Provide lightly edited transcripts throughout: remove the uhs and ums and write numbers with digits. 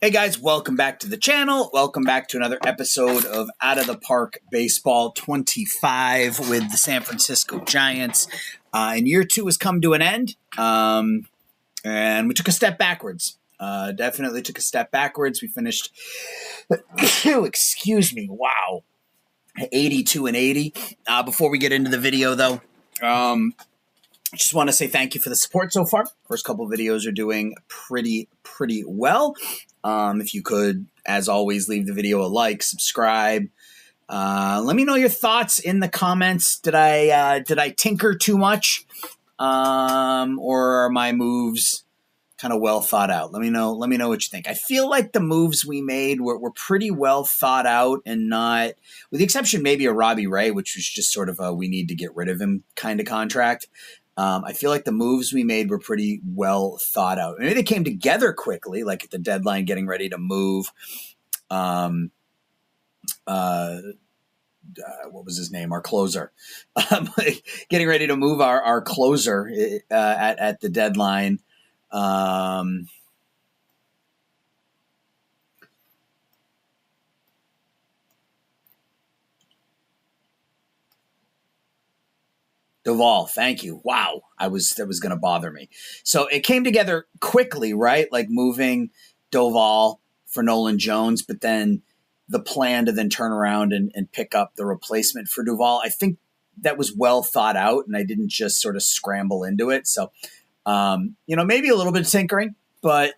Hey guys, welcome back to the channel. Welcome back to another episode of Out of the Park Baseball 25 with the San Francisco Giants. And year two has come to an end, and we took a step backwards. Definitely took a step backwards. We finished, excuse me, wow, 82 and 80. Before we get into the video, though, I just want to say thank you for the support so far. First couple of videos are doing pretty well. If you could, as always, leave the video a like, subscribe. Let me know your thoughts in the comments. Did I tinker too much, or are my moves kind of well thought out? Let me know what you think. I feel like the moves we made were pretty well thought out, and not, with the exception maybe of Robbie Ray, which was just sort of a we need to get rid of him kind of contract. I feel like the moves we made were pretty well thought out. Maybe they came together quickly, like at the deadline, getting ready to move. What was his name? Our closer. Getting ready to move our closer at the deadline. Duvall, thank you. Wow, that was going to bother me. So it came together quickly, right? Like moving Duvall for Nolan Jones, but then the plan to then turn around and pick up the replacement for Duvall. I think that was well thought out, and I didn't just sort of scramble into it. So, maybe a little bit of tinkering, but,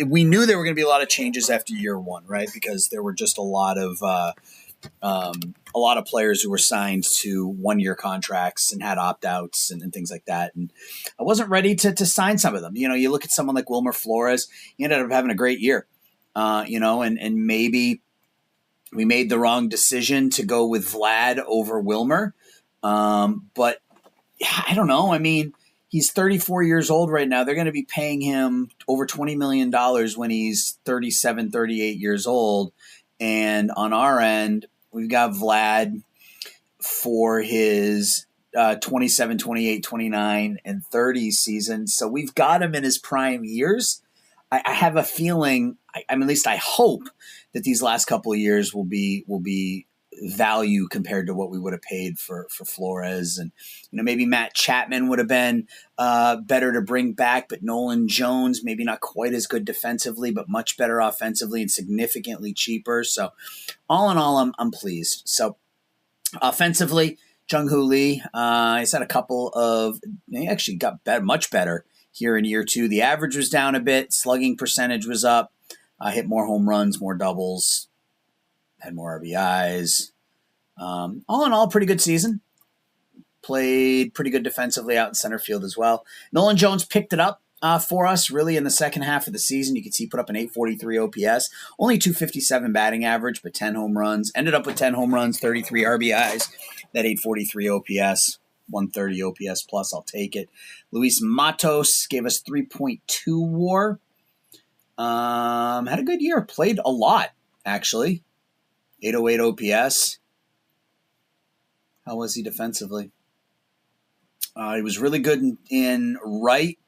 we knew there were going to be a lot of changes after year one, right? Because there were just a lot of players who were signed to one-year contracts and had opt-outs and things like that. And I wasn't ready to sign some of them. You look at someone like Wilmer Flores, he ended up having a great year, and maybe we made the wrong decision to go with Vlad over Wilmer. But I don't know. I mean, he's 34 years old right now. They're going to be paying him over $20 million when he's 37, 38 years old. And on our end, we've got Vlad for his 27, 28, 29, and 30 season. So we've got him in his prime years. I have a feeling, at least I hope, that these last couple of years will be value compared to what we would have paid for Flores. And maybe Matt Chapman would have been better to bring back, but Nolan Jones maybe not quite as good defensively, but much better offensively and significantly cheaper. So all in all, I'm pleased. So offensively, Jung-Hoo Lee, he's had a couple of, he actually got much better here in year two. The average was down a bit, slugging percentage was up, hit more home runs, more doubles, had more RBIs. All in all, pretty good season. Played pretty good defensively out in center field as well. Nolan Jones picked it up for us really in the second half of the season. You can see he put up an 843 OPS, only 257 batting average, but 10 home runs. Ended up with 10 home runs, 33 RBIs, that 843 OPS, 130 OPS plus. I'll take it. Luis Matos gave us 3.2 WAR. Had a good year. Played a lot, actually. 808 OPS. How was he defensively? He was really good in right.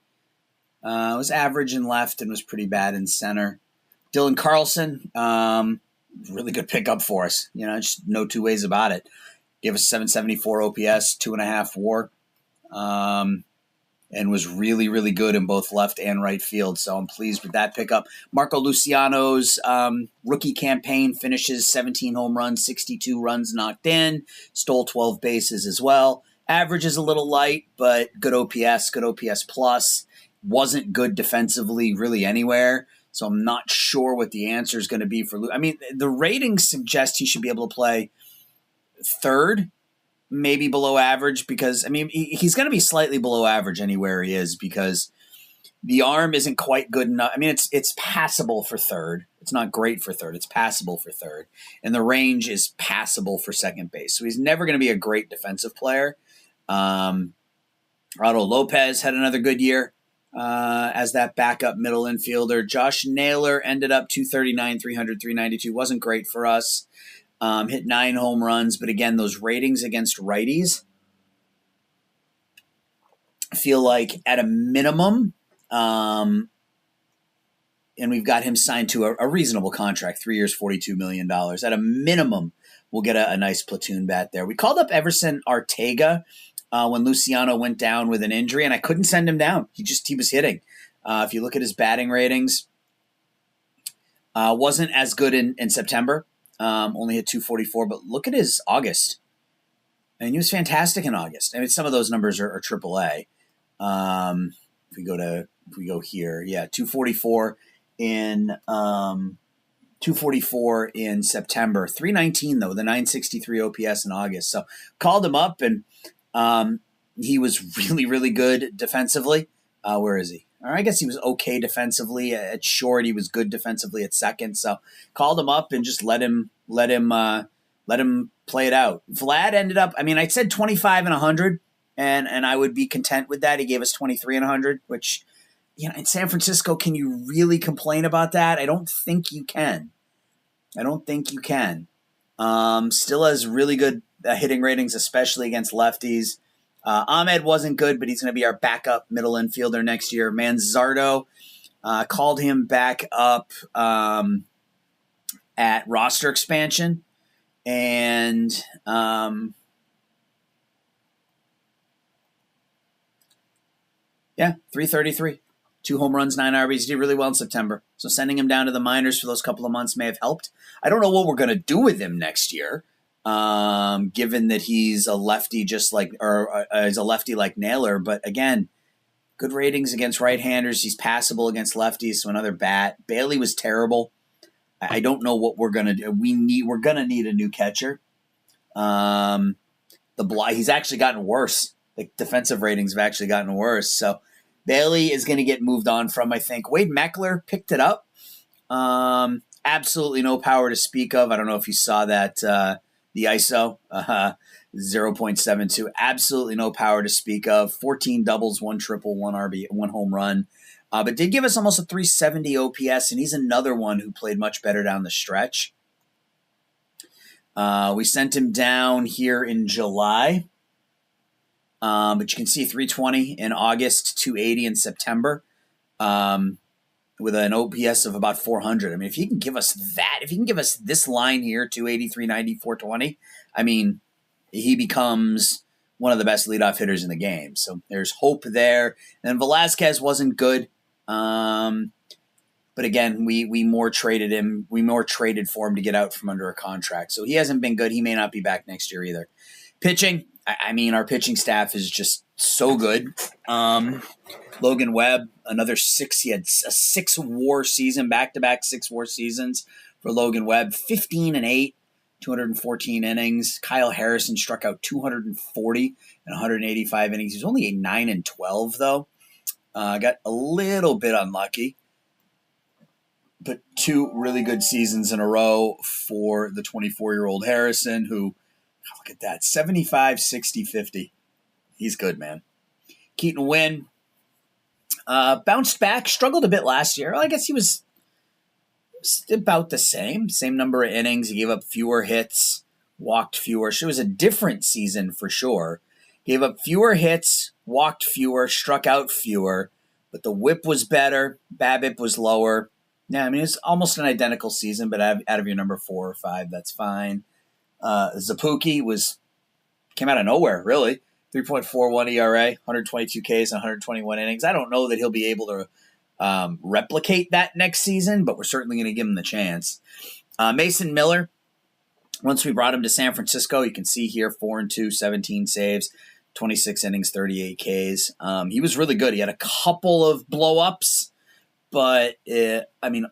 Was average in left and was pretty bad in center. Dylan Carlson, really good pickup for us. Just no two ways about it. Gave us 774 OPS, 2.5 WAR, and was really, really good in both left and right field. So I'm pleased with that pickup. Marco Luciano's rookie campaign finishes 17 home runs, 62 runs knocked in, stole 12 bases as well. Average is a little light, but good OPS plus. Wasn't good defensively really anywhere. So I'm not sure what the answer is going to be for Lou. The ratings suggest he should be able to play third, maybe below average, because he's going to be slightly below average anywhere he is, because the arm isn't quite good enough. It's passable for third. It's not great for third. It's passable for third. And the range is passable for second base. So he's never going to be a great defensive player. Rado Lopez had another good year as that backup middle infielder. Josh Naylor ended up 239, 300, 392. Wasn't great for us. Hit 9 home runs, but again, those ratings against righties, I feel like at a minimum, and we've got him signed to a reasonable contract, 3 years, $42 million. At a minimum, we'll get a nice platoon bat there. We called up Everson Arteaga when Luciano went down with an injury, and I couldn't send him down. He was hitting. If you look at his batting ratings, wasn't as good in September. Only hit 244, but look at his August. And he was fantastic in August. I mean, some of those numbers are AAA. If we go here, 244 in 244 in September, 319 though, the 963 OPS in August. So called him up, and he was really, really good defensively. Where is he? Or I guess he was okay defensively at short. He was good defensively at second. So called him up and just let him play it out. Vlad ended up, I mean, I said 25 and 100, and I would be content with that. He gave us 23 and 100, which, in San Francisco, can you really complain about that? I don't think you can. Still has really good hitting ratings, especially against lefties. Ahmed wasn't good, but he's going to be our backup middle infielder next year. Manzardo, called him back up at roster expansion. And 333. 2 home runs, 9 RBs. He did really well in September. So sending him down to the minors for those couple of months may have helped. I don't know what we're going to do with him next year. Given that he's a lefty he's a lefty like Naylor, but again, good ratings against right-handers. He's passable against lefties, so another bat. Bailey was terrible. I don't know what we're gonna do. We're gonna need a new catcher. He's actually gotten worse. The defensive ratings have actually gotten worse. So Bailey is gonna get moved on from, I think. Wade Meckler picked it up. Absolutely no power to speak of. I don't know if you saw that. The ISO, 0.72. Absolutely no power to speak of. 14 doubles, 1 triple, 1 RB, 1 home run. But did give us almost a 370 OPS, and he's another one who played much better down the stretch. We sent him down here in July. But you can see 320 in August, 280 in September. With an OPS of about 400. I mean, if he can give us that, if he can give us this line here, 280, 390, 420, I mean, he becomes one of the best leadoff hitters in the game. So there's hope there. And Velasquez wasn't good. But again, we more traded him. We more traded for him to get out from under a contract. So he hasn't been good. He may not be back next year either. Pitching, I mean, our pitching staff is just so good. Logan Webb, another 6. He had a 6-WAR season, back-to-back 6-WAR seasons for Logan Webb. 15 and 8, 214 innings. Kyle Harrison struck out 240 in 185 innings. He's only a 9 and 12 though. Got a little bit unlucky, but 2 really good seasons in a row for the 24-year-old Harrison, who, look at that, 75, 60, 50. He's good, man. Keaton Wynn bounced back, struggled a bit last year. Well, I guess he was about the same number of innings. He gave up fewer hits, walked fewer. It was a different season for sure. Gave up fewer hits, walked fewer, struck out fewer, but the whip was better. BABIP was lower. Yeah, I mean, it's almost an identical season, but out of your number 4 or 5, that's fine. Zapuki came out of nowhere, really. 3.41 ERA, 122 Ks, and 121 innings. I don't know that he'll be able to replicate that next season, but we're certainly going to give him the chance. Mason Miller, once we brought him to San Francisco, you can see here 4-2, 17 saves, 26 innings, 38 Ks. He was really good. He had a couple of blow-ups, but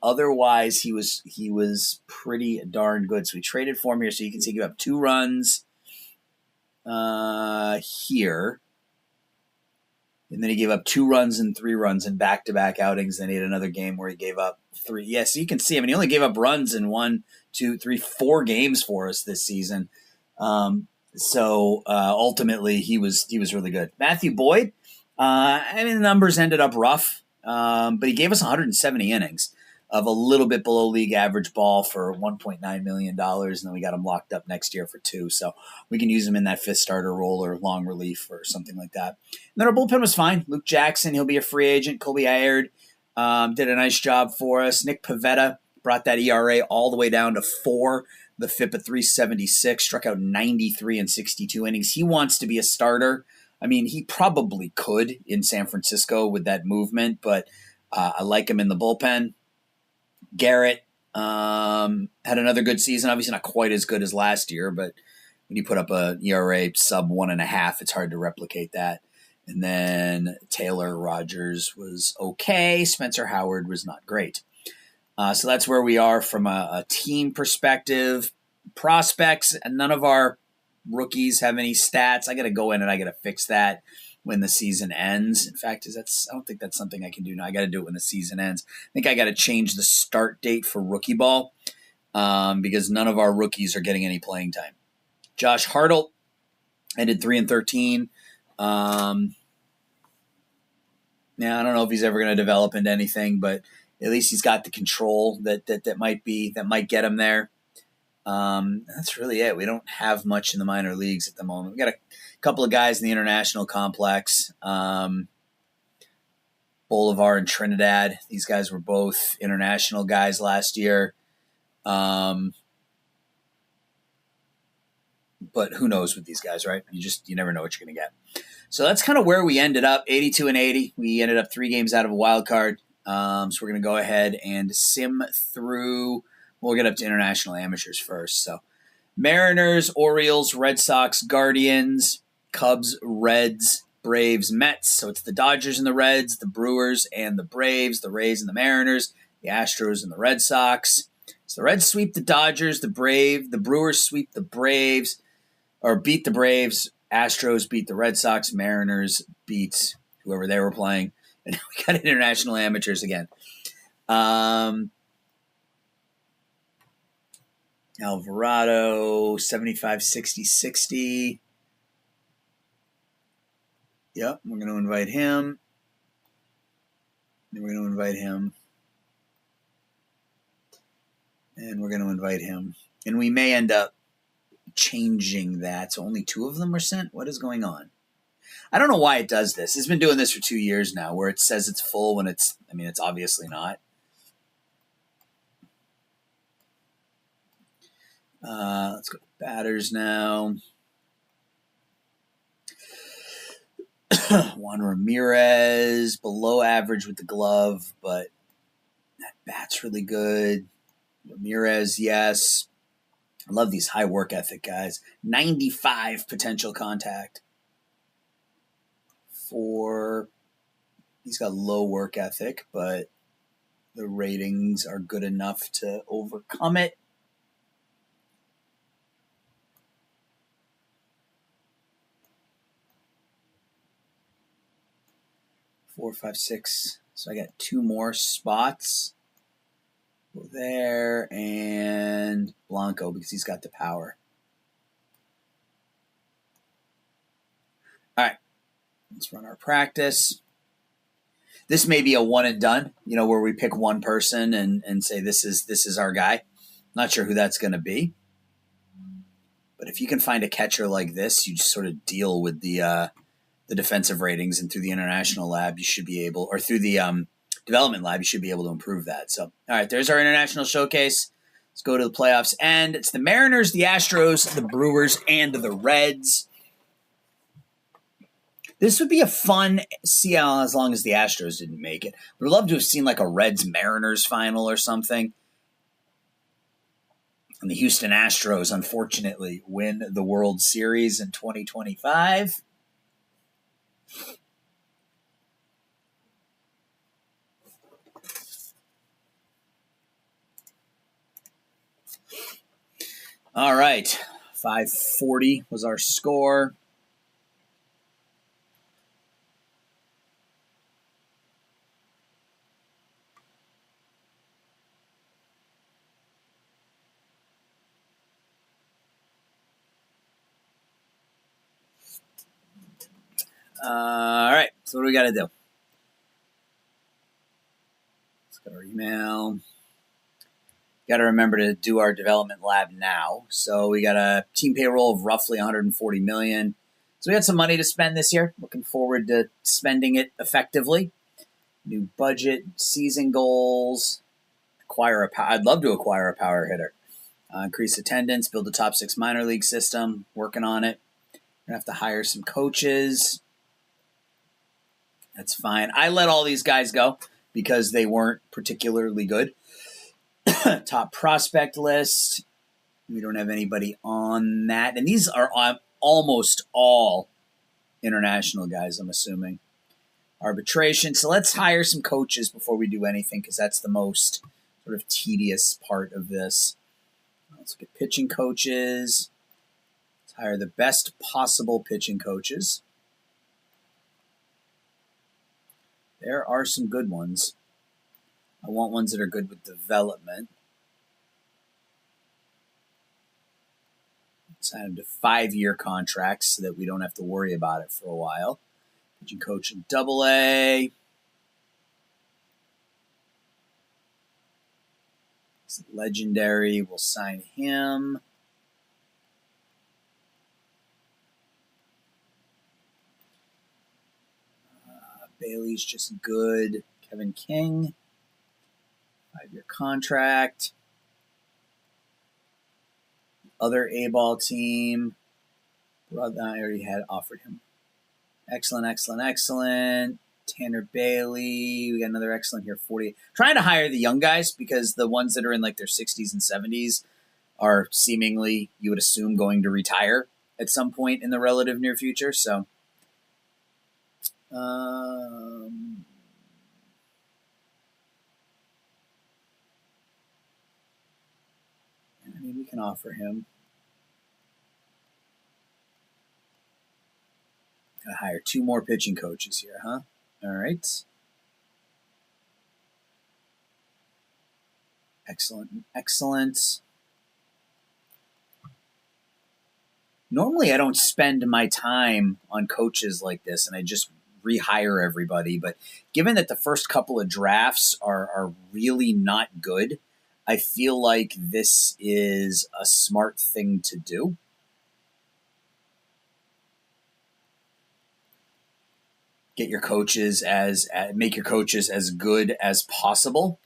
otherwise he was pretty darn good. So we traded for him here, so you can see he gave up 2 runs. Here, and then he gave up 2 runs and 3 runs in back-to-back outings. Then he had another game where he gave up 3. Yeah, so you can see, I mean, he only gave up runs in 1, 2, 3, 4 games for us this season. Ultimately, he was really good. Matthew Boyd, the numbers ended up rough, but he gave us 170 innings of a little bit below league average ball for $1.9 million. And then we got him locked up next year for 2. So we can use him in that 5th starter role or long relief or something like that. And then our bullpen was fine. Luke Jackson, he'll be a free agent. Colby Ayard, did a nice job for us. Nick Pivetta brought that ERA all the way down to 4, the FIP at 376, struck out 93 in 62 innings. He wants to be a starter. I mean, he probably could in San Francisco with that movement, but I like him in the bullpen. Garrett had another good season. Obviously not quite as good as last year, but when you put up a ERA sub 1.5, it's hard to replicate that. And then Taylor Rogers was okay. Spencer Howard was not great. So that's where we are from a team perspective. Prospects, and none of our rookies have any stats. I got to go in and I got to fix that when the season ends. In fact, I don't think that's something I can do now. I got to do it when the season ends. I think I got to change the start date for rookie ball because none of our rookies are getting any playing time. Josh Hartle ended 3-13. Now, I don't know if he's ever going to develop into anything, but at least he's got the control that might get him there. That's really it. We don't have much in the minor leagues at the moment. We got a couple of guys in the international complex. Bolivar and Trinidad. These guys were both international guys last year. But who knows with these guys, right? You never know what you're going to get. So that's kind of where we ended up, 82-80. We ended up 3 games out of a wild card. So we're going to go ahead and sim through. We'll get up to international amateurs first. So Mariners, Orioles, Red Sox, Guardians, Cubs, Reds, Braves, Mets. So it's the Dodgers and the Reds, the Brewers and the Braves, the Rays and the Mariners, the Astros and the Red Sox. So the Reds sweep the Dodgers, the Brewers sweep the Braves, or beat the Braves. Astros beat the Red Sox. Mariners beat whoever they were playing. And we got international amateurs again. Alvarado, 75, 60, 60. Yep, we're going to invite him. And we're going to invite him. And we're going to invite him. And we may end up changing that. So only 2 of them were sent? What is going on? I don't know why it does this. It's been doing this for 2 years now, where it says it's full when it's obviously not. Let's go to batters now. Juan Ramirez, below average with the glove, but that bat's really good. Ramirez, yes. I love these high work ethic guys. 95 potential contact. He's got low work ethic, but the ratings are good enough to overcome it. Four, 5, 6. So I got 2 more spots. Go there, and Blanco because he's got the power. All right. Let's run our practice. This may be a one and done, where we pick one person and say this is our guy. Not sure who that's going to be. But if you can find a catcher like this, you just sort of deal with the defensive ratings, and through the international lab, you should be able, or through the development lab, you should be able to improve that. So, all right, there's our international showcase. Let's go to the playoffs. And it's the Mariners, the Astros, the Brewers, and the Reds. This would be a fun CL as long as the Astros didn't make it. We'd love to have seen like a Reds-Mariners final or something. And the Houston Astros, unfortunately, win the World Series in 2025. All right, 540 was our score. All right, so what do we got to do? Let's go to our email. Got to remember to do our development lab now. So we got a team payroll of roughly $140 million. So we got some money to spend this year. Looking forward to spending it effectively. New budget, season goals. I'd love to acquire a power hitter. Increase attendance, build a top 6 minor league system. Working on it. Gonna have to hire some coaches. That's fine. I let all these guys go because they weren't particularly good. Top prospect list. We don't have anybody on that. And these are almost all international guys, I'm assuming. Arbitration. So let's hire some coaches before we do anything because that's the most sort of tedious part of this. Let's look at pitching coaches. Let's hire the best possible pitching coaches. There are some good ones. I want ones that are good with development. Sign them to 5-year contracts so that we don't have to worry about it for a while. Pitching coach in AA. It's legendary. We'll sign him. Bailey's just good. Kevin King. 5-year contract. Other A-ball team. Brother, I already had offered him. Excellent. Tanner Bailey. We got another excellent here. 40. Trying to hire the young guys because the ones that are in like their 60s and 70s are seemingly, you would assume, going to retire at some point in the relative near future. So, I mean, we can offer him. Gotta hire 2 more pitching coaches here, huh? All right. Excellent. Normally, I don't spend my time on coaches like this, and I just rehire everybody. But given that the first couple of drafts are really not good, I feel like this is a smart thing to do. Make your coaches as good as possible.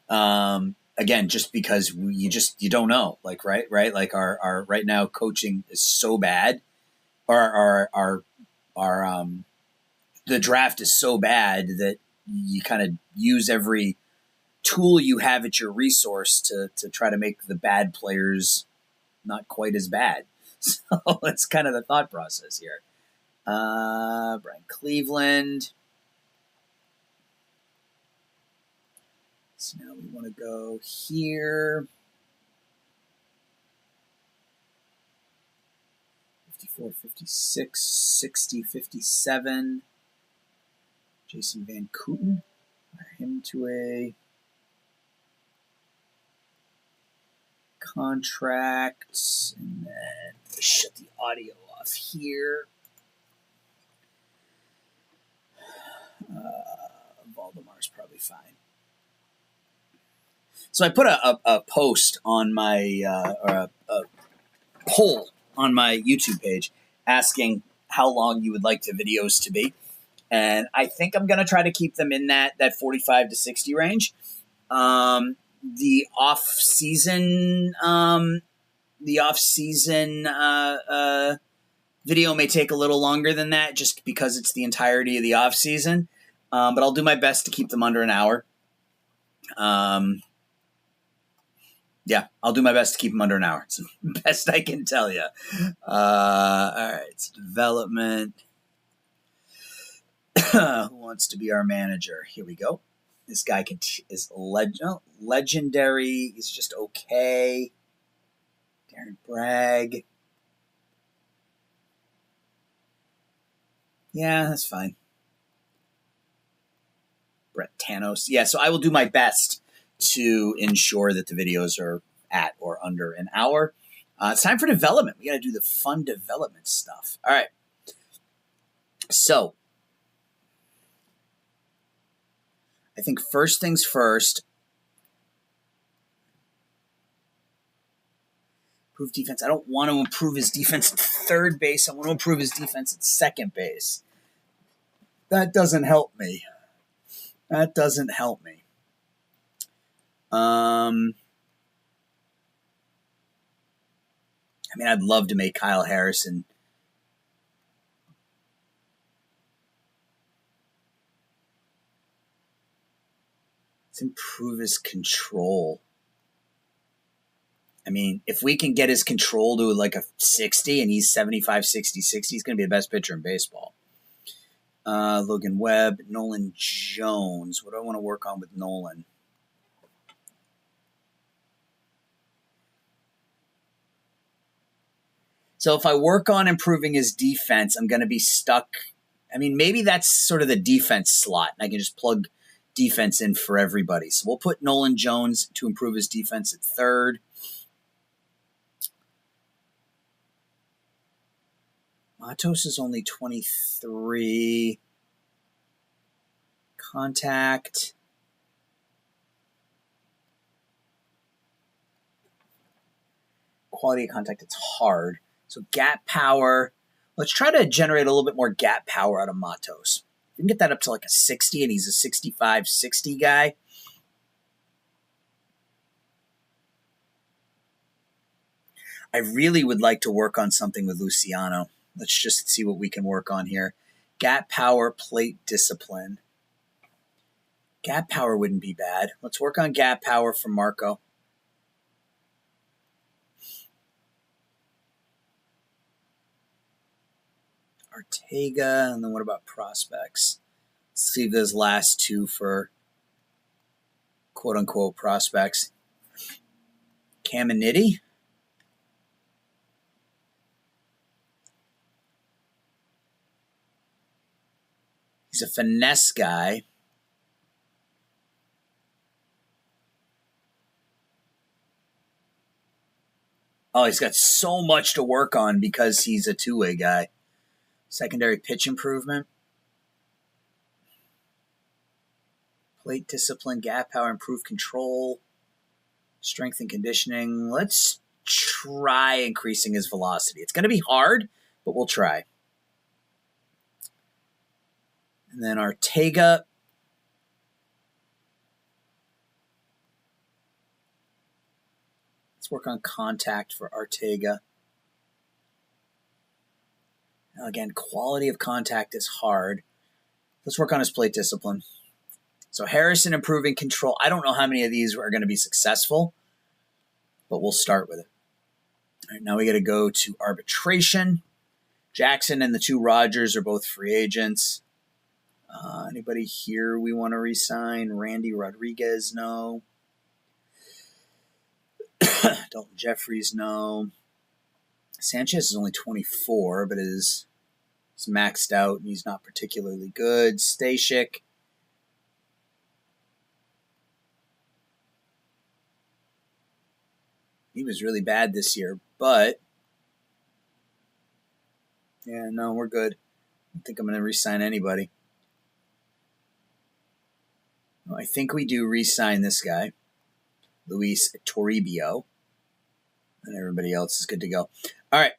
Again, just because you don't know, like, right. Like our right now coaching is so bad. Our the draft is so bad that you kind of use every tool you have at your resource to try to make the bad players not quite as bad. So that's kind of the thought process here. Brian Cleveland. So now we want to go here. 54, 56, 60, 57. Jason Van Kooten. Hire him to a contract. And then shut the audio off here. Valdemar's probably fine. So I put a post on my or a poll on my YouTube page asking how long you would like the videos to be, and I think I'm going to try to keep them in that 45 to 60 range. The off season video may take a little longer than that, just because it's the entirety of the off season. But I'll do my best to keep them under an hour. Yeah, I'll do my best to keep them under an hour. It's the best I can tell you. All right, so development. Who wants to be our manager? Here we go. This guy is legendary. He's just okay. Darren Bragg. Yeah, that's fine. Brett Tanos. Yeah, so I will do my best to ensure that the videos are at or under an hour. It's time for development. We got to do the fun development stuff. All right. So I think first things first, improve defense. I don't want to improve his defense at third base. I want to improve his defense at second base. That doesn't help me. That doesn't help me. I mean, I'd love to make Kyle Harrison. Let's improve his control. I mean, if we can get his control to like a 60 and he's 75, 60, 60, he's going to be the best pitcher in baseball. Logan Webb, Nolan Jones. What do I want to work on with Nolan? So if I work on improving his defense, I'm going to be stuck. I mean, maybe that's sort of the defense slot, and I can just plug defense in for everybody. So we'll put Nolan Jones to improve his defense at third. Matos is only 23. Contact. Quality of contact, it's hard. So gap power. Let's try to generate a little bit more gap power out of Matos. We can get that up to like a 60, and he's a 65, 60 guy. I really would like to work on something with Luciano. Let's just see what we can work on here. Gap power, plate discipline. Gap power wouldn't be bad. Let's work on gap power for Marco. Ortega, and then what about prospects? Let's leave those last two for quote-unquote prospects. Caminiti. He's a finesse guy. Oh, he's got so much to work on because he's a two-way guy. Secondary pitch improvement. Plate discipline, gap power, improved control. Strength and conditioning. Let's try increasing his velocity. It's going to be hard, but we'll try. And then Ortega. Let's work on contact for Ortega. Now again, quality of contact is hard. Let's work on his plate discipline. So Harrison improving control. I don't know how many of these are going to be successful, but we'll start with it. All right, now we got to go to arbitration. Jackson and the two Rogers are both free agents. Anybody here we want to re-sign? Randy Rodriguez, no. Dalton Jeffries, no. Sanchez is only 24, but is maxed out and he's not particularly good. Stashik. He was really bad this year, but yeah, no, we're good. I don't think I'm going to re-sign anybody. No, I think we do re-sign this guy, Luis Toribio, and everybody else is good to go. All right.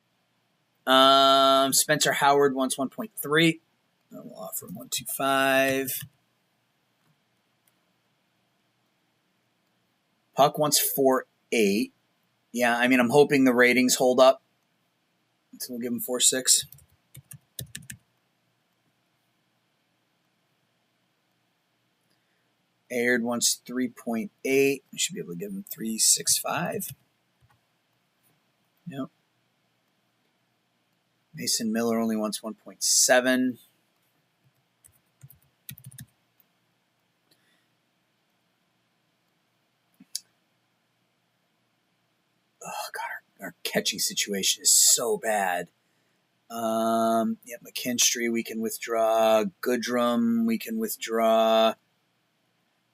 Spencer Howard wants 1.3. We'll offer him 1.25. Puck wants 4.8. Yeah, I mean, I'm hoping the ratings hold up. So we'll give him 4.6. Aird wants 3.8. We should be able to give him 3.65. Yep. Mason Miller only wants 1.7. Oh, God, our catching situation is so bad. McKinstry we can withdraw. Goodrum we can withdraw.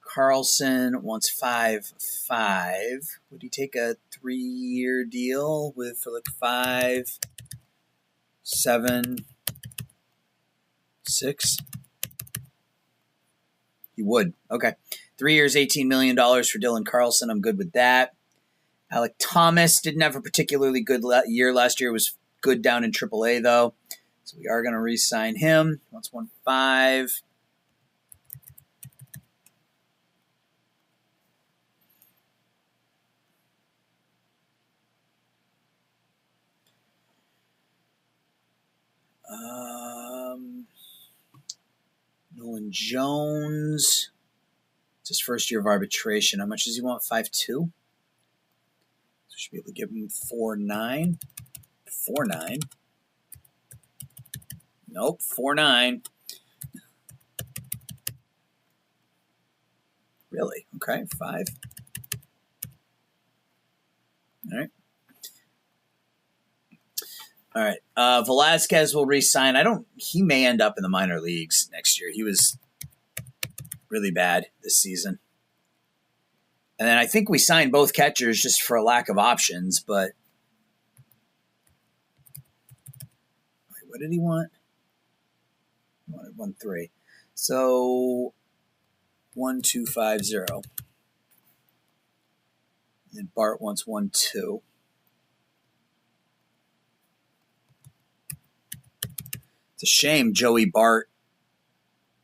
Carlson wants 5.5. Would he take a 3-year deal for like 5, 7, 6? He would. Okay. 3 years, $18 million for Dylan Carlson. I'm good with that. Alec Thomas didn't have a particularly good year last year. Was good down in AAA, though. So we are going to re-sign him. 115. Nolan Jones. It's his first year of arbitration. How much does he want? 5.2? So we should be able to give him 4.9. 4.9. Nope, 4.9. Really? Okay, 5. All right. All right. Velasquez will re-sign. He may end up in the minor leagues next year. He was really bad this season. And then I think we signed both catchers just for a lack of options, but wait, what did he want? He wanted 1.3. So 1.250. And Bart wants 1.2. It's a shame Joey Bart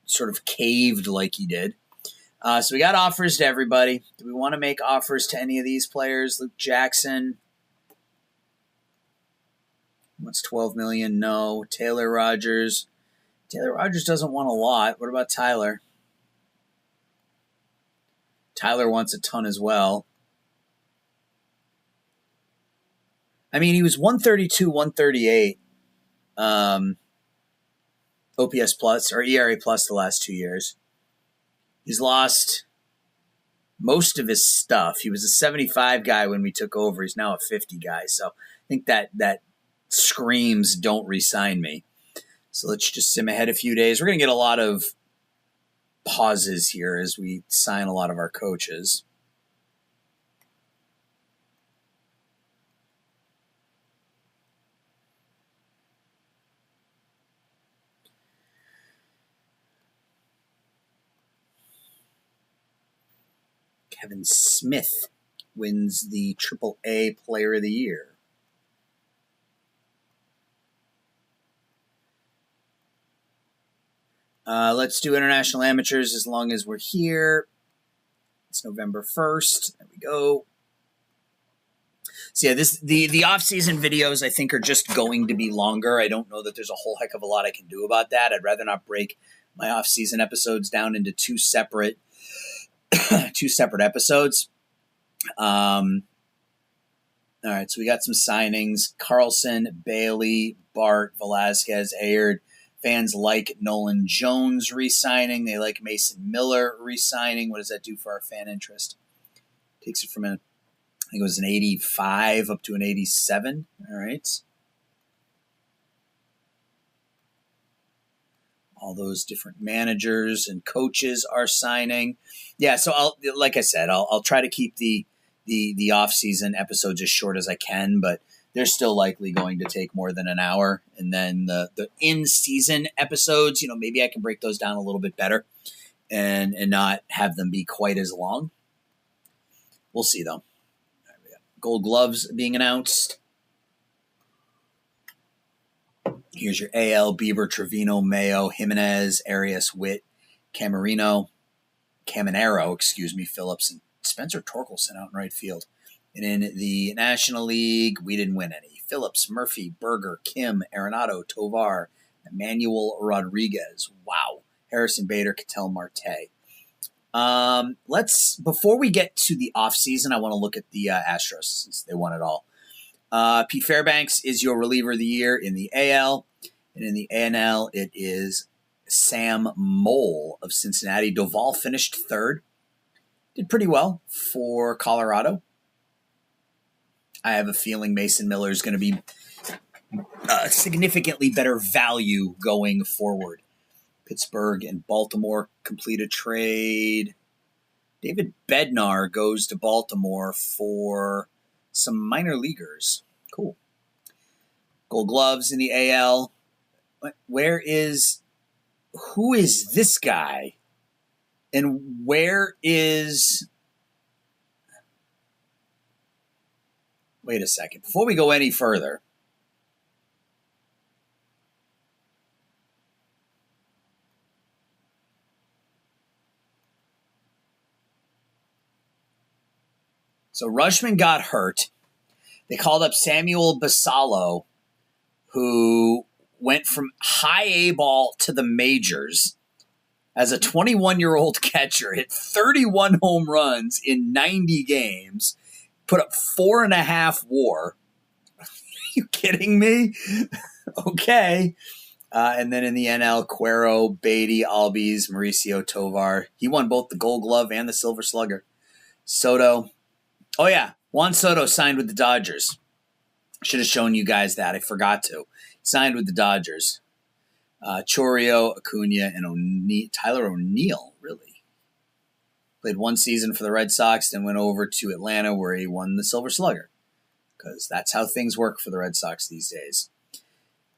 sort of caved like he did. So we got offers to everybody. Do we want to make offers to any of these players? Luke Jackson wants $12 million. No. Taylor Rogers. Taylor Rogers doesn't want a lot. What about Tyler? Tyler wants a ton as well. I mean, he was 132, 138 OPS plus or ERA plus the last 2 years. He's lost most of his stuff. He was a 75 guy when we took over. He's now a 50 guy. So I think that screams don't re-sign me. So let's just sim ahead a few days. We're going to get a lot of pauses here as we sign a lot of our coaches. Kevin Smith wins the AAA Player of the Year. Let's do international amateurs as long as we're here. It's November 1st. There we go. So yeah, the off-season videos I think are just going to be longer. I don't know that there's a whole heck of a lot I can do about that. I'd rather not break my off-season episodes down into two separate episodes. All right, so we got some signings. Carlson, Bailey, Bart, Velasquez, Ayard. Fans like Nolan Jones re-signing. They like Mason Miller re-signing. What does that do for our fan interest? Takes it from I think it was an 85 up to an 87. All right. All those different managers and coaches are signing. Yeah, so I'll try to keep the off-season episodes as short as I can, but they're still likely going to take more than an hour. And then the in-season episodes, maybe I can break those down a little bit better and not have them be quite as long. We'll see, though. Gold Gloves being announced. Here's your AL: Bieber, Trevino, Mayo, Jimenez, Arias, Witt, Caminero, Phillips, and Spencer Torkelson out in right field. And in the National League, we didn't win any. Phillips, Murphy, Berger, Kim, Arenado, Tovar, Emmanuel Rodriguez. Wow. Harrison Bader, Ketel Marte. Before we get to the offseason, I want to look at the Astros since they won it all. Pete Fairbanks is your reliever of the year in the AL. And in the ANL, it is Sam Mole of Cincinnati. Doval finished third. Did pretty well for Colorado. I have a feeling Mason Miller is going to be significantly better value going forward. Pittsburgh and Baltimore complete a trade. David Bednar goes to Baltimore for some minor leaguers. Cool. Gold Gloves in the AL. Who is this guy? And where is... Wait a second. Before we go any further, So Rutschman got hurt. They called up Samuel Basallo, who went from high A ball to the majors as a 21-year-old catcher, hit 31 home runs in 90 games, put up 4.5 WAR. Are you kidding me? Okay. And then in the NL, Cuero, Beatty, Albies, Mauricio Tovar. He won both the Gold Glove and the Silver Slugger. Soto. Oh, yeah. Juan Soto signed with the Dodgers. Should have shown you guys that. I forgot to. He signed with the Dodgers. Chorio, Acuna, and Tyler O'Neill, really. Played one season for the Red Sox, then went over to Atlanta where he won the Silver Slugger. Because that's how things work for the Red Sox these days.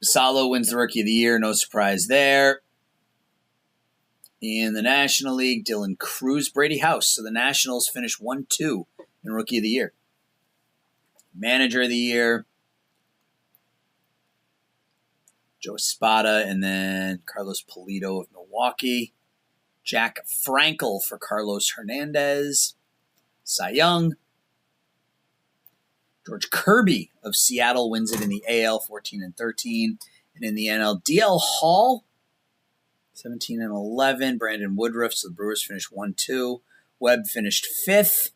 Basallo wins the Rookie of the Year. No surprise there. In the National League, Dylan Cruz, Brady House. So the Nationals finished 1-2 in Rookie of the Year. Manager of the Year, Joe Espada, and then Carlos Pulido of Milwaukee. Jack Frankel for Carlos Hernandez. Cy Young. George Kirby of Seattle wins it in the AL, 14-13. And in the NL, DL Hall, 17-11. Brandon Woodruff, so the Brewers finished 1-2. Webb finished 5th.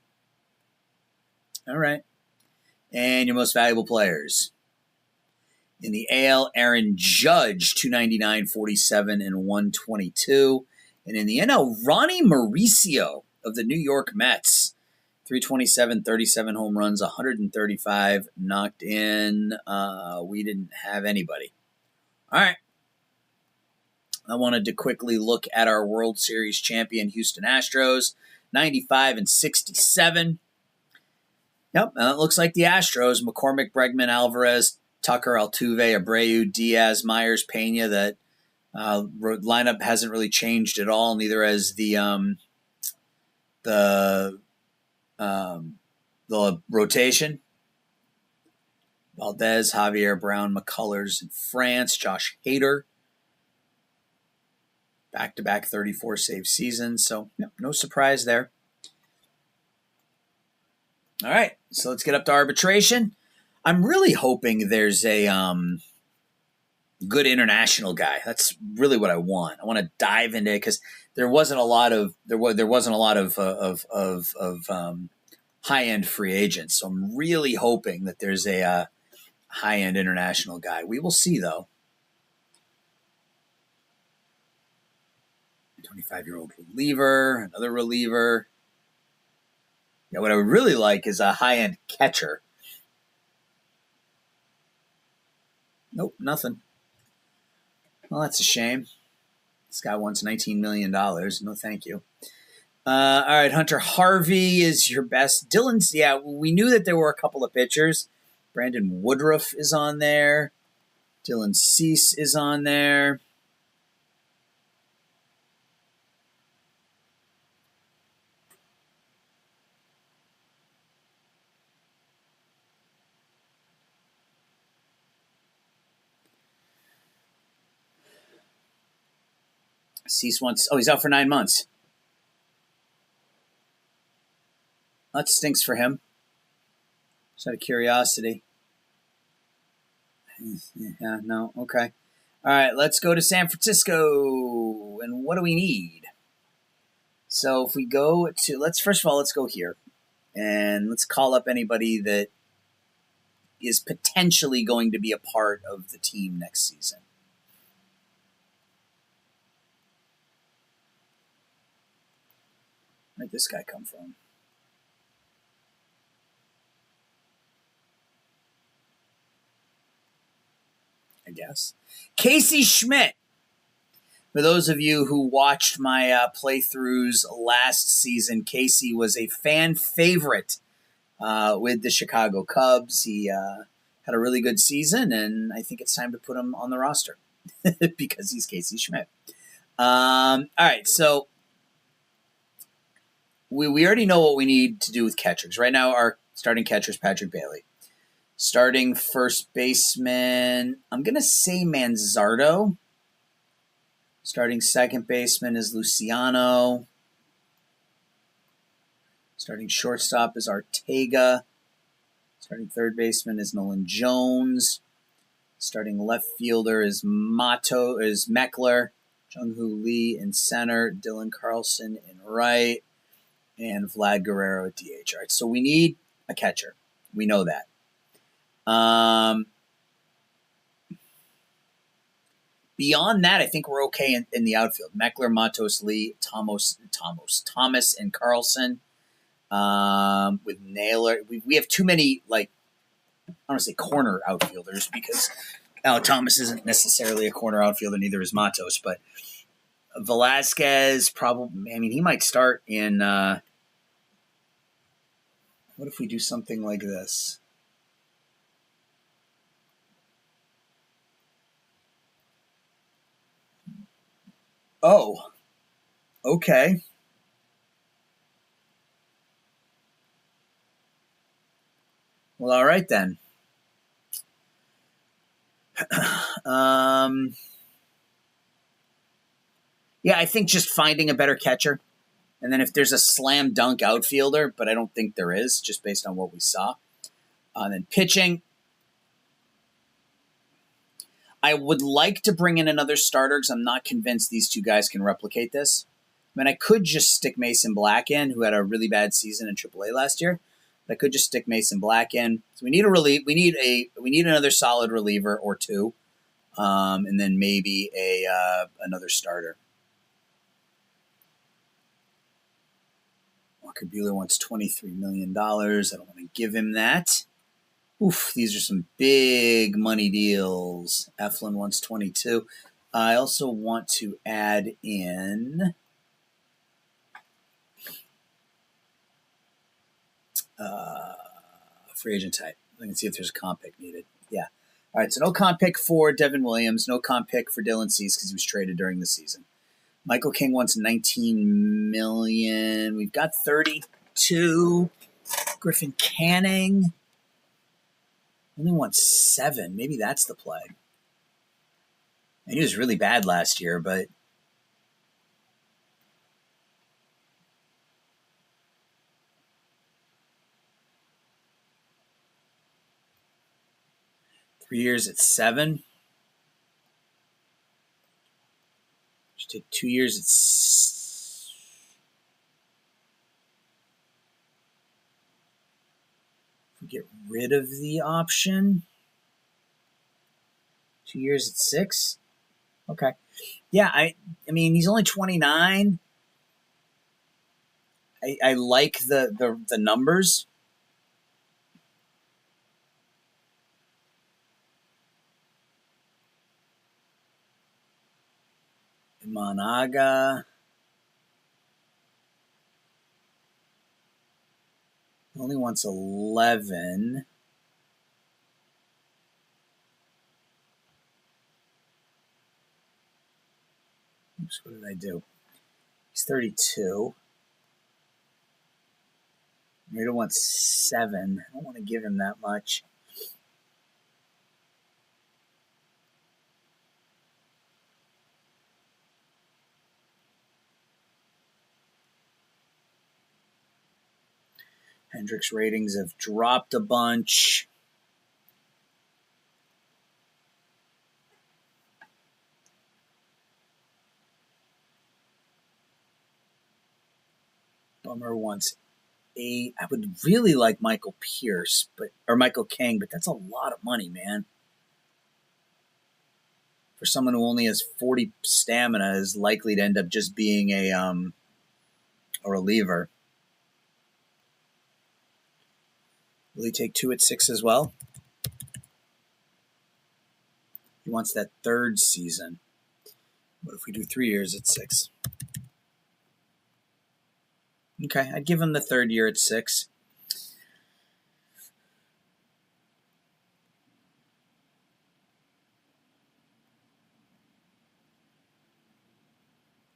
All right. And your most valuable players. In the AL, Aaron Judge, 299, 47, and 122. And in the NL, Ronnie Mauricio of the New York Mets, 327, 37 home runs, 135 knocked in. We didn't have anybody. All right. I wanted to quickly look at our World Series champion Houston Astros, 95-67. Yep, it looks like the Astros. McCormick, Bregman, Alvarez, Tucker, Altuve, Abreu, Diaz, Myers, Pena. That lineup hasn't really changed at all. Neither has the rotation. Valdez, Javier Brown, McCullers in France, Josh Hader. Back-to-back 34 save seasons. So no surprise there. All right, so let's get up to arbitration. I'm really hoping there's a good international guy. That's really what I want. I want to dive into it because there wasn't a lot of high-end free agents. So I'm really hoping that there's a high-end international guy. We will see, though. 25-year-old reliever, another reliever. Yeah, what I would really like is a high-end catcher. Nope, nothing. Well, that's a shame. This guy wants $19 million. No, thank you. All right, Hunter Harvey is your best. Dylan's, yeah, we knew that there were a couple of pitchers. Brandon Woodruff is on there. Dylan Cease is on there. Cease wants, he's out for 9 months. That stinks for him. Just out of curiosity. Yeah, no, okay. All right, let's go to San Francisco. And what do we need? So if we go to, let's go here. And let's call up anybody that is potentially going to be a part of the team next season. Where'd this guy come from? I guess. Casey Schmidt. For those of you who watched my playthroughs last season, Casey was a fan favorite with the Chicago Cubs. He had a really good season, and I think it's time to put him on the roster because he's Casey Schmidt. All right, so we already know what we need to do with catchers. Right now, our starting catcher is Patrick Bailey. Starting first baseman, I'm going to say Manzardo. Starting second baseman is Luciano. Starting shortstop is Ortega. Starting third baseman is Nolan Jones. Starting left fielder is Meckler. Jung-Hoo Lee in center. Dylan Carlson in right. And Vlad Guerrero at DH. All right, so we need a catcher. We know that. Beyond that, I think we're okay in the outfield. Meckler, Matos, Lee, Thomas, and Carlson. With Naylor, we have too many, like, I don't want to say corner outfielders because Thomas isn't necessarily a corner outfielder, neither is Matos, but Velasquez probably, I mean, he might start in, what if we do something like this? Oh, okay. Well, all right then. Yeah, I think just finding a better catcher. And then if there's a slam dunk outfielder, but I don't think there is, just based on what we saw. Then pitching. I would like to bring in another starter because I'm not convinced these two guys can replicate this. I mean, I could just stick Mason Black in, who had a really bad season in AAA last year. But I could just stick Mason Black in. So we need we need another solid reliever or two, and then maybe another starter. Walker Buehler wants $23 million. I don't want to give him that. Oof, these are some big money deals. Eflin wants 22. I also want to add in free agent type. I can see if there's a comp pick needed. Yeah. All right, so no comp pick for Devin Williams, no comp pick for Dylan Cease because he was traded during the season. Michael King wants $19 million. We've got 32. Griffin Canning only wants 7. Maybe that's the play. And he was really bad last year, but $3 years at 7. Should take 2 years at if we get rid of the option. 2 years at 6. Okay. Yeah, I mean he's only 29. I like the numbers. Monaga. Only wants 11. Oops, what did I do? He's 32. Rita wants 7. I don't want to give him that much. Hendricks ratings have dropped a bunch. Bummer wants 8. I would really like Michael King, but that's a lot of money, man. For someone who only has 40 stamina, is likely to end up just being a reliever. Will he take 2 at 6 as well? He wants that third season. What if we do 3 years at 6? Okay, I'd give him the third year at 6.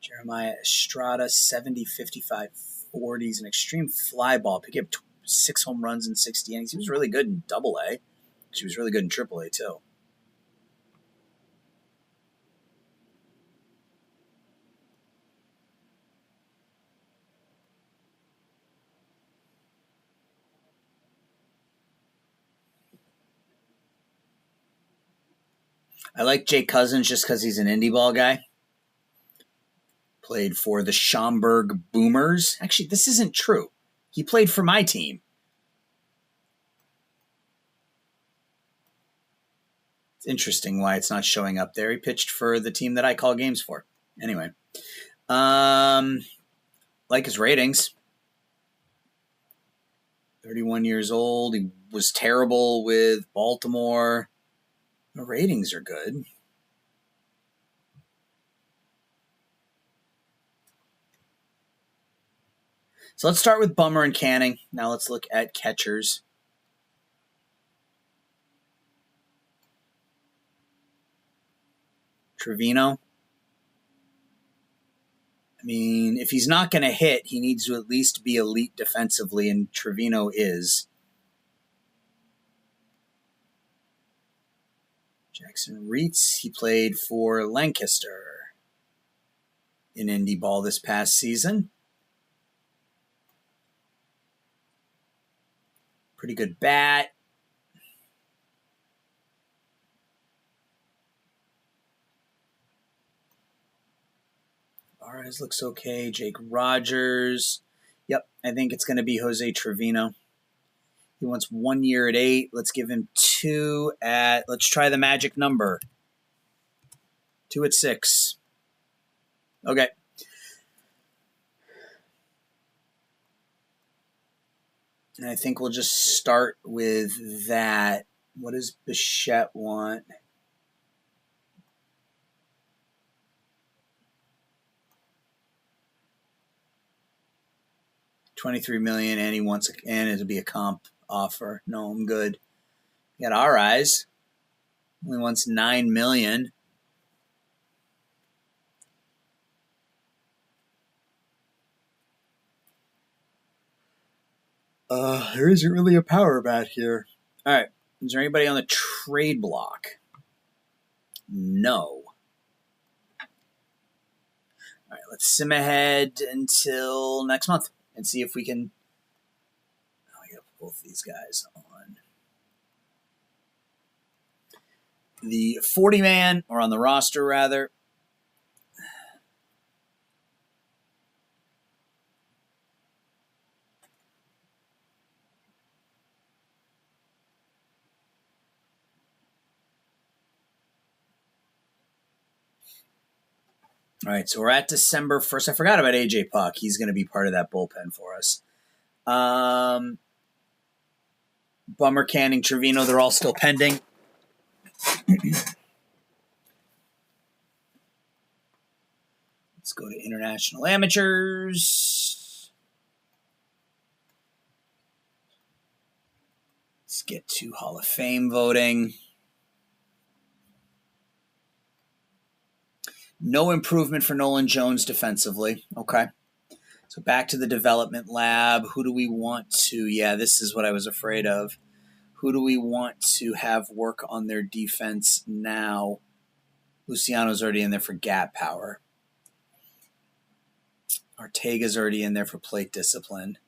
Jeremiah Estrada, 70, 55, 40. He's an extreme fly ball. Pick up 6 home runs in 60 innings. He was really good in AA. He was really good in AAA, too. I like Jake Cousins just because he's an indie ball guy. Played for the Schaumburg Boomers. Actually, this isn't true. He played for my team. It's interesting why it's not showing up there. He pitched for the team that I call games for. Anyway. Like his ratings. 31 years old. He was terrible with Baltimore. The ratings are good. So let's start with Bummer and Canning. Now let's look at catchers. Trevino. I mean, if he's not going to hit, he needs to at least be elite defensively, and Trevino is. Jackson Reitz, he played for Lancaster in indie ball this past season. Pretty good bat. Alvarez looks okay. Jake Rogers. Yep, I think it's going to be Jose Trevino. He wants 1 year at 8. Let's give him 2 at, let's try the magic number. 2 at 6. Okay. And I think we'll just start with that. What does Bichette want? $23 million, and he wants, and it'll be a comp offer. No, I'm good. We got our eyes. Only wants $9 million. There isn't really a power bat here. All right. Is there anybody on the trade block? No. All right. Let's sim ahead until next month and see if we can. Oh, I got to put both these guys on the 40-man, or on the roster, rather. All right, so we're at December 1st. I forgot about AJ Puck. He's going to be part of that bullpen for us. Bummer, Canning, Trevino, they're all still pending. Let's go to international amateurs. Let's get to Hall of Fame voting. No improvement for Nolan Jones defensively. Okay. So back to the development lab. Who do we want to? Yeah, this is what I was afraid of. Who do we want to have work on their defense now? Luciano's already in there for gap power. Ortega's already in there for plate discipline.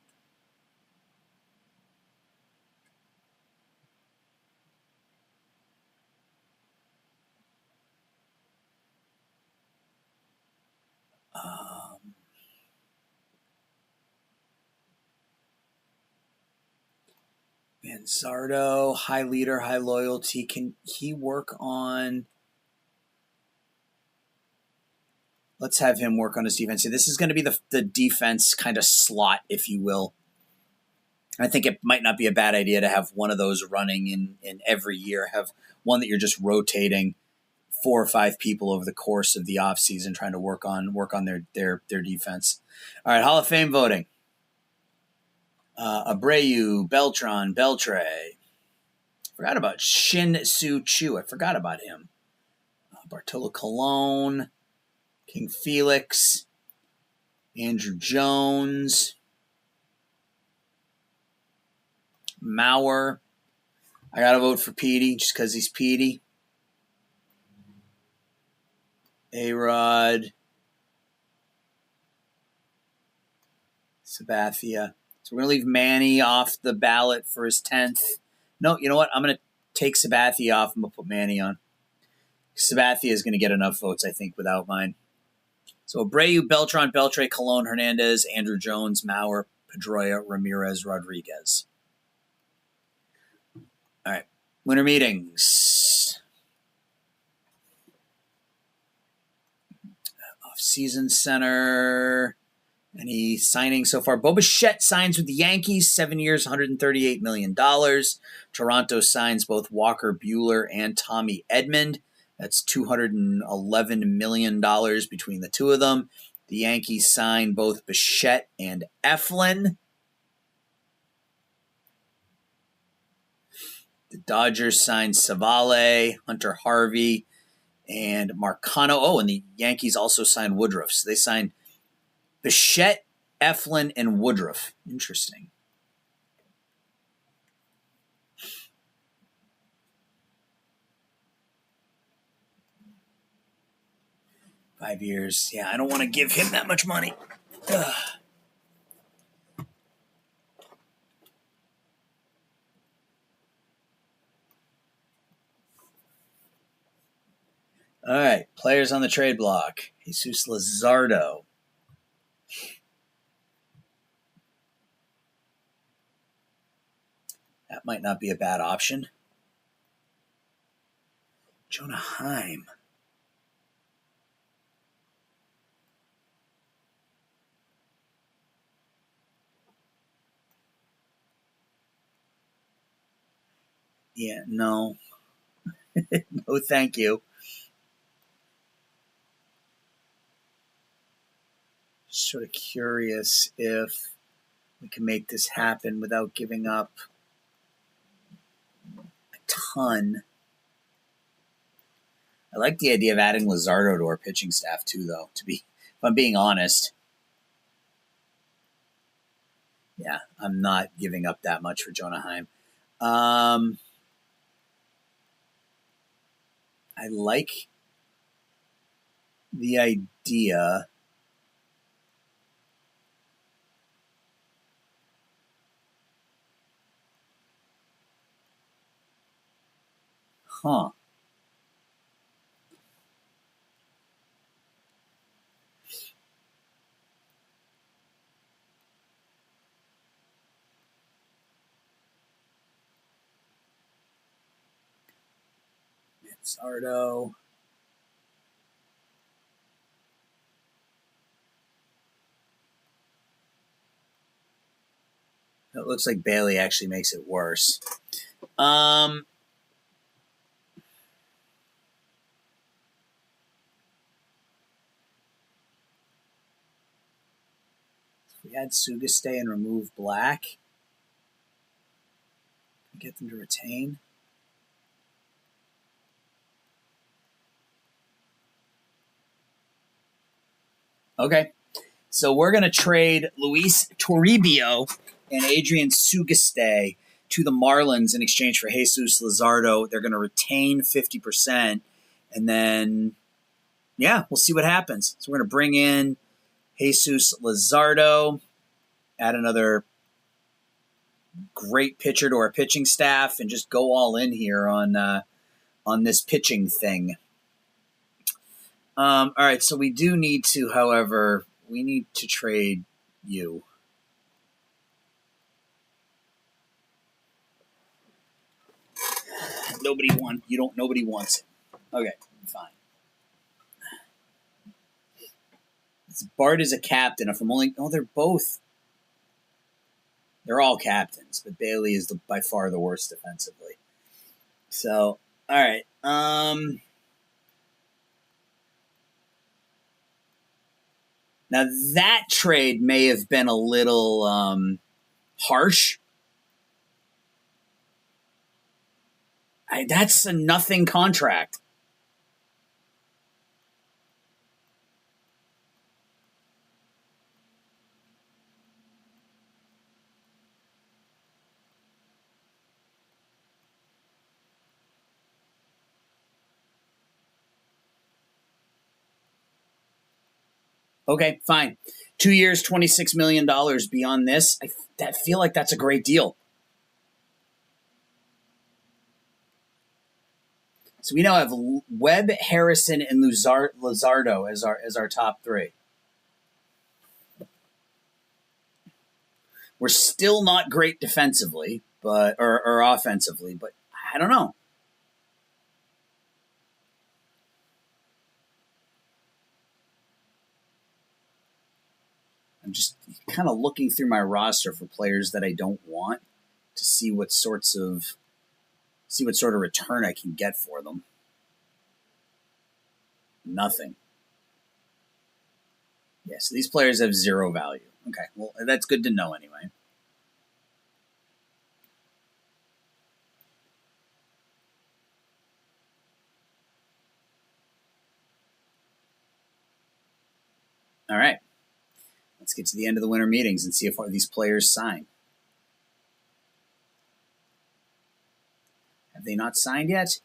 Manzardo, high leader, high loyalty. Can he work on... Let's have him work on his defense. So this is going to be the defense kind of slot, if you will. I think it might not be a bad idea to have one of those running in every year. Have one that you're just rotating 4 or 5 people over the course of the offseason trying to work on their defense. All right, Hall of Fame voting. Abreu, Beltran, Beltre. Forgot about Shin Soo Chu. I forgot about him. Bartolo Colon, King Felix, Andrew Jones, Mauer. I got to vote for Petey just because he's Petey. A-Rod. Sabathia. So we're going to leave Manny off the ballot for his 10th. No, you know what? I'm going to take Sabathia off and we'll put Manny on. Sabathia is going to get enough votes, I think, without mine. So Abreu, Beltran, Beltre, Colon, Hernandez, Andrew Jones, Mauer, Pedroia, Ramirez, Rodriguez. All right. Winter meetings. Off-season center. Any signing so far? Bo Bichette signs with the Yankees, 7 years, $138 million. Toronto signs both Walker Buehler and Tommy Edman. That's $211 million between the two of them. The Yankees sign both Bichette and Eflin. The Dodgers sign Savale, Hunter Harvey, and Marcano. Oh, and the Yankees also signed Woodruff. So they signed Bichette, Eflin, and Woodruff. Interesting. $5 years. Yeah, I don't want to give him that much money. Ugh. All right, players on the trade block. Jesus Luzardo. That might not be a bad option. Jonah Heim. Yeah, no. No, thank you. Sort of curious if we can make this happen without giving up a ton. I like the idea of adding Luzardo to our pitching staff too, though, if I'm being honest. Yeah, I'm not giving up that much for Jonah Heim. I like the idea. Huh. Sardo. It looks like Bailey actually makes it worse. The we add Sugastay and remove Black, get them to retain. Okay, so we're going to trade Luis Toribio and Adrian Sugastay to the Marlins in exchange for Jesus Luzardo. They're going to retain 50%, and then, yeah, we'll see what happens. So we're going to bring in Jesus Luzardo, add another great pitcher to our pitching staff, and just go all in here on this pitching thing. All right, so we do need to, however, we need to trade you. Nobody wants it. Okay, fine. Bart is a captain. If I'm only, they're all captains, but Bailey is by far the worst defensively. So, all right. Now that trade may have been a little harsh. That's a nothing contract. Okay, fine. 2 years, $26 million. Beyond this, I feel like that's a great deal. So we now have Webb, Harrison, and Luzardo as our top three. We're still not great defensively, or offensively, but I don't know. I'm just kind of looking through my roster for players that I don't want to see what sort of return I can get for them. Nothing. Yeah, so these players have zero value. Okay, well, that's good to know anyway. All right. Let's get to the end of the winter meetings and see if these players sign. Have they not signed yet?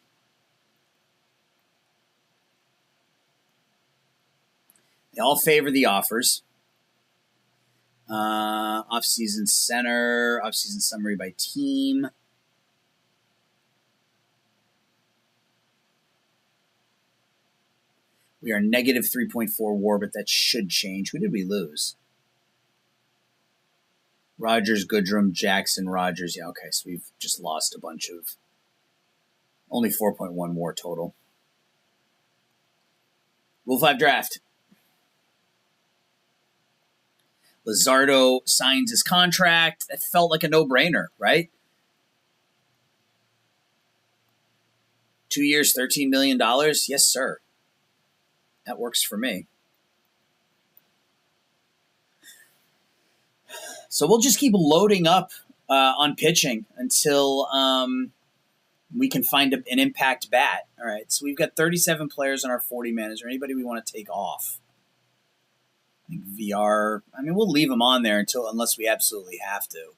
They all favor the offers. Offseason center, offseason summary by team. We are negative 3.4 WAR, but that should change. Who did we lose? Rogers, Goodrum, Jackson, Rogers. Yeah, okay, so we've just lost a bunch of... Only 4.1 WAR total. Rule 5 draft. Luzardo signs his contract. That felt like a no-brainer, right? 2 years, $13 million? Yes, sir. That works for me. So we'll just keep loading up on pitching until we can find an impact bat. All right, so we've got 37 players on our 40-man. Is there anybody we want to take off? I think VR. I mean, we'll leave them on there unless we absolutely have to.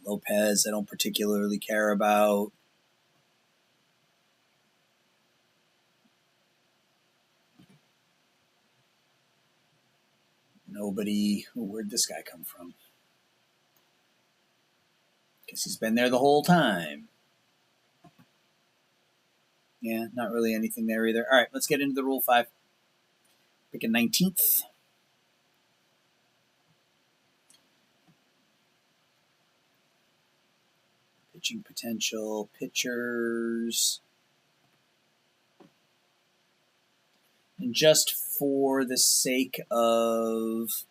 Lopez, I don't particularly care about. Nobody. Where'd this guy come from? Guess he's been there the whole time. Yeah, not really anything there either. All right, let's get into the Rule 5. Picking 19th. Pitching potential, pitchers. And just for the sake of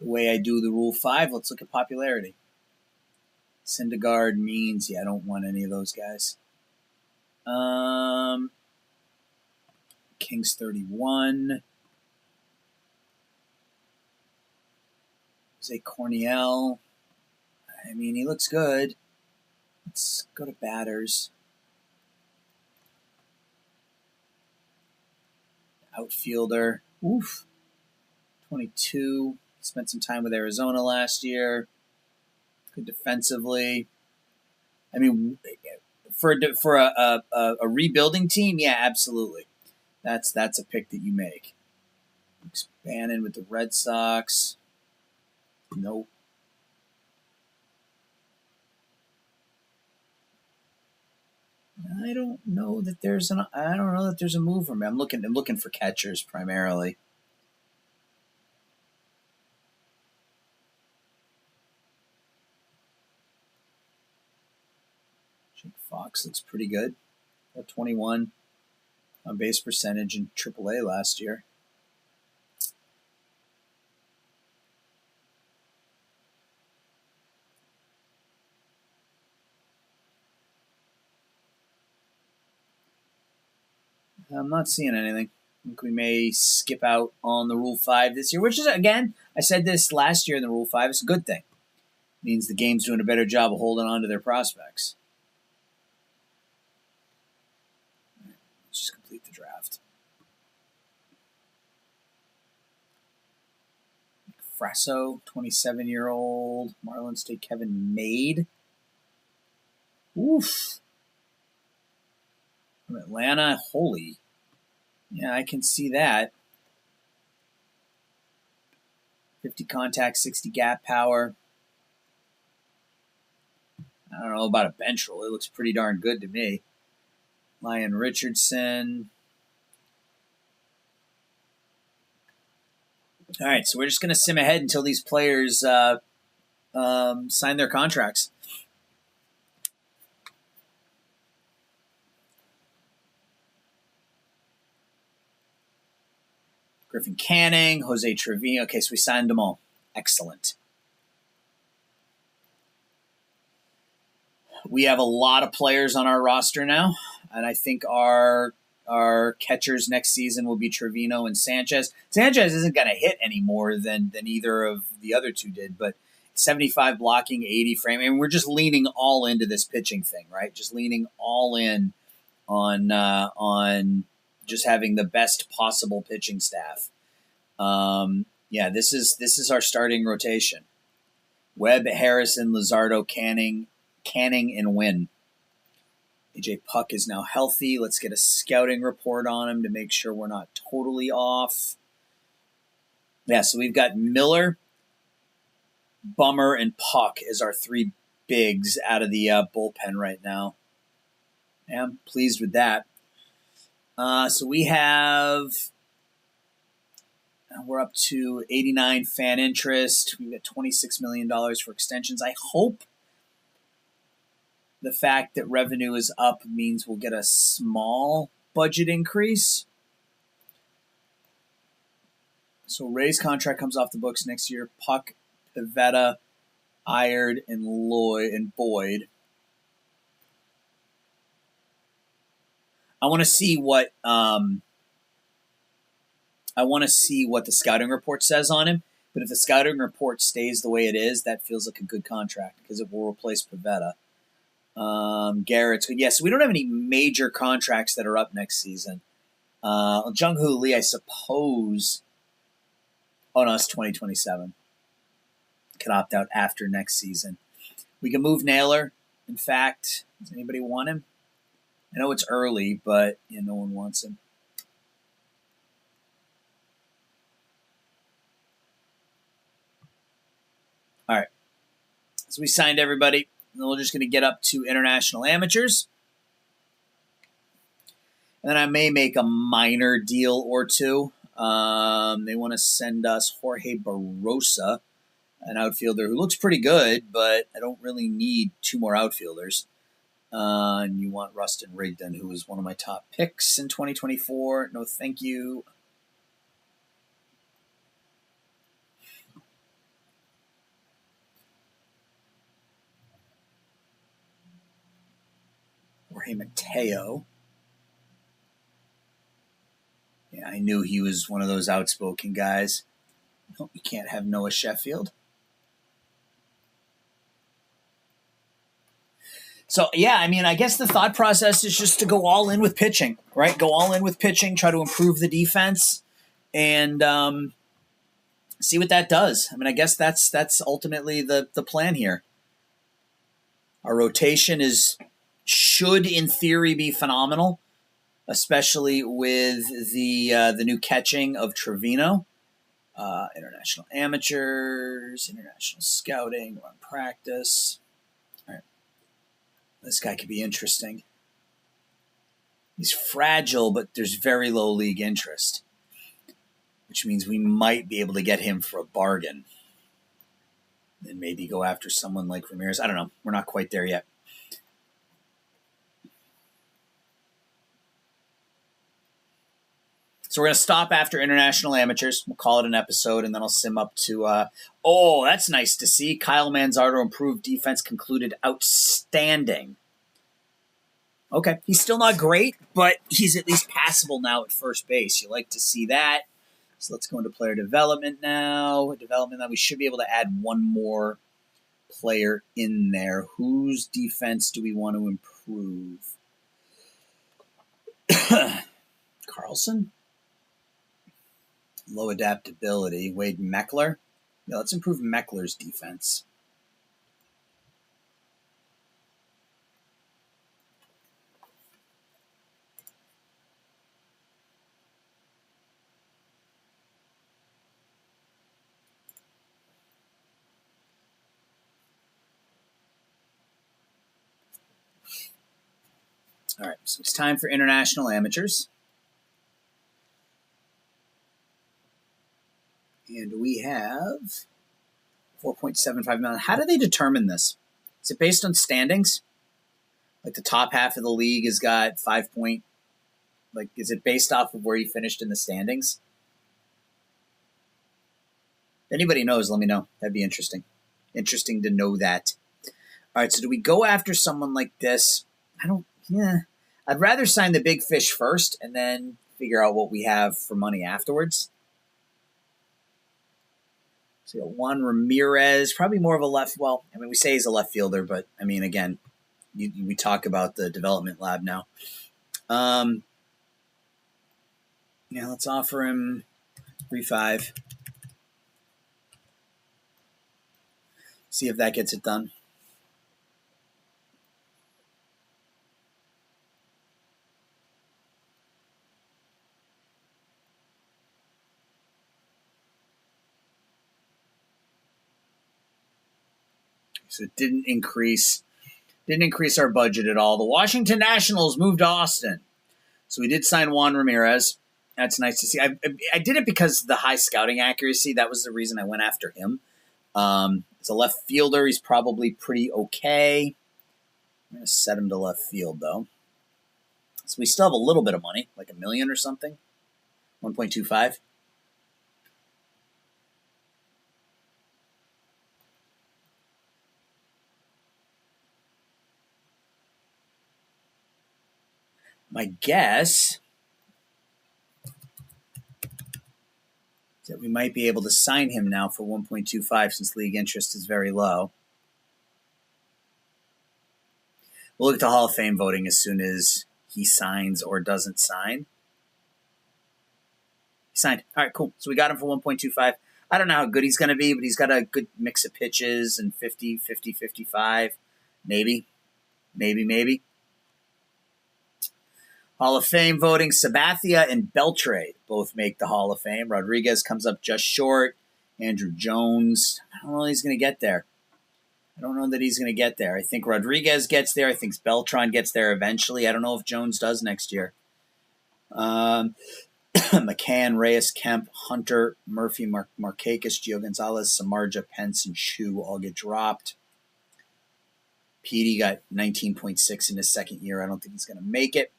the way I do the Rule 5, let's look at popularity. Syndergaard means, I don't want any of those guys. Kings 31. Jose Corniel. I mean, he looks good. Let's go to batters. Outfielder. 22. Spent some time with Arizona last year. Good defensively. I mean, for a rebuilding team, yeah, absolutely. That's a pick that you make. Bannon with the Red Sox. Nope. I don't know that there's a move for me. I'm looking for catchers primarily. Jake Fox looks pretty good. 21 on base percentage in AAA last year. I'm not seeing anything. I think we may skip out on the Rule 5 this year, which is, again, I said this last year in the Rule 5, it's a good thing. It means the game's doing a better job of holding on to their prospects. Let's just complete the draft. Frasso, 27-year-old. Marlins take Kevin Made. Oof. From Atlanta, holy. Yeah, I can see that. 50 contact, 60 gap power. I don't know about a bench roll. It looks pretty darn good to me. Lyon Richardson. All right, so we're just going to sim ahead until these players sign their contracts. Griffin Canning, Jose Trevino. Okay, so we signed them all. Excellent. We have a lot of players on our roster now, and I think our catchers next season will be Trevino and Sanchez. Sanchez isn't going to hit any more than either of the other two did, but 75 blocking, 80 frame, and we're just leaning all into this pitching thing, right? Just leaning all in on just having the best possible pitching staff. This is our starting rotation: Webb, Harrison, Luzardo, Canning, and Wynn. AJ Puck is now healthy. Let's get a scouting report on him to make sure we're not totally off. Yeah, so we've got Miller, Bummer, and Puck as our three bigs out of the bullpen right now. Yeah, I'm pleased with that. So we're up to 89 fan interest. We've got $26 million for extensions. I hope the fact that revenue is up means we'll get a small budget increase. So Ray's contract comes off the books next year. Puck, Pivetta, Ired, and Lloyd and Boyd. I want to see what the scouting report says on him. But if the scouting report stays the way it is, that feels like a good contract because it will replace Pivetta. Garrett's good. Yeah, so we don't have any major contracts that are up next season. Jung-Hoo Lee, I suppose. Oh no, it's 2027. Can opt out after next season. We can move Naylor. In fact, does anybody want him? I know it's early, but no one wants him. All right. So we signed everybody. And we're just going to get up to international amateurs. And then I may make a minor deal or two. They want to send us Jorge Barrosa, an outfielder who looks pretty good, but I don't really need two more outfielders. And you want Rustin Rigdon, who was one of my top picks in 2024. No, thank you. Jorge Mateo. Yeah, I knew he was one of those outspoken guys. No, you can't have Noah Sheffield. So, yeah, I mean, I guess the thought process is just to go all in with pitching, right? Go all in with pitching, try to improve the defense, and see what that does. I mean, I guess that's ultimately the plan here. Our rotation should, in theory, be phenomenal, especially with the new catching of Trevino. International amateurs, international scouting, run practice. All right. This guy could be interesting. He's fragile, but there's very low league interest, which means we might be able to get him for a bargain. And maybe go after someone like Ramirez. I don't know. We're not quite there yet. So we're going to stop after international amateurs. We'll call it an episode, and then I'll sim up to, that's nice to see. Kyle Manzardo improved defense concluded outstanding. Okay, he's still not great, but he's at least passable now at first base. You like to see that. So let's go into player development now. We should be able to add one more player in there. Whose defense do we want to improve? Carlson? Low adaptability. Wade Meckler? Yeah, let's improve Meckler's defense. All right, so it's time for international amateurs. And we have 4.75 million. How do they determine this? Is it based on standings? Like the top half of the league has got 5 point. Like, is it based off of where you finished in the standings? If anybody knows, let me know. That'd be interesting. Interesting to know that. All right, so do we go after someone like this? I'd rather sign the big fish first and then figure out what we have for money afterwards. So we got Juan Ramirez, probably more of a left. Well, I mean, we say he's a left fielder, but I mean, again, we talk about the development lab now. Let's offer him 3.5. See if that gets it done. So it didn't increase our budget at all. The Washington Nationals moved to Austin. So we did sign Juan Ramirez. That's nice to see. I did it because of the high scouting accuracy. That was the reason I went after him. It's a left fielder. He's probably pretty okay. I'm going to set him to left field, though. So we still have a little bit of money, like $1 million or something. 1.25. My guess is that we might be able to sign him now for 1.25 since league interest is very low. We'll look at the Hall of Fame voting as soon as he signs or doesn't sign. He signed. All right, cool. So we got him for 1.25. I don't know how good he's going to be, but he's got a good mix of pitches and 50, 55. Maybe. Hall of Fame voting, Sabathia and Beltre both make the Hall of Fame. Rodriguez comes up just short. Andrew Jones, I don't know if he's going to get there. I think Rodriguez gets there. I think Beltran gets there eventually. I don't know if Jones does next year. McCann, Reyes, Kemp, Hunter, Murphy, Markakis, Gio Gonzalez, Samardzija, Pence, and Chu all get dropped. Petey got 19.6 in his second year. I don't think he's going to make it.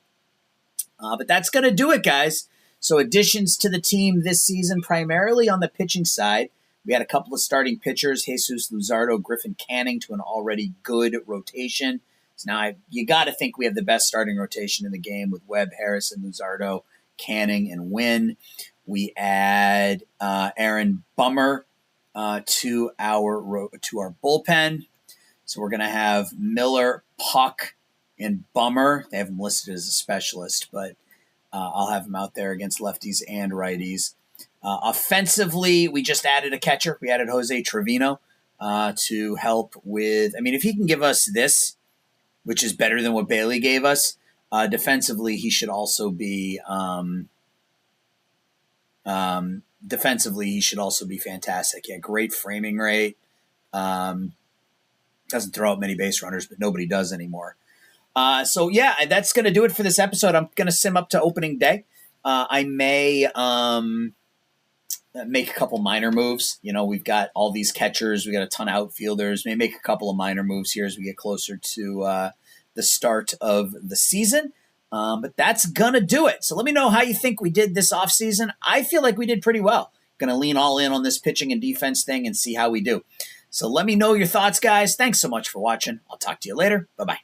But that's going to do it, guys. So additions to the team this season, primarily on the pitching side. We had a couple of starting pitchers, Jesus Luzardo, Griffin Canning, to an already good rotation. So now you got to think we have the best starting rotation in the game with Webb, Harrison, Luzardo, Canning, and Wynn. We add Aaron Bummer to our bullpen. So we're going to have Miller, Puck, and Bummer. They have him listed as a specialist, but I'll have him out there against lefties and righties. Offensively, we just added a catcher. We added Jose Trevino to help with. I mean, if he can give us this, which is better than what Bailey gave us, defensively he should also be. Defensively, he should also be fantastic. Yeah, great framing rate. Doesn't throw out many base runners, but nobody does anymore. So yeah, that's going to do it for this episode. I'm going to sim up to opening day. I may make a couple minor moves. We've got all these catchers. We got a ton of outfielders. Maybe make a couple of minor moves here as we get closer to the start of the season. But that's going to do it. So let me know how you think we did this offseason. I feel like we did pretty well. Going to lean all in on this pitching and defense thing and see how we do. So let me know your thoughts, guys. Thanks so much for watching. I'll talk to you later. Bye-bye.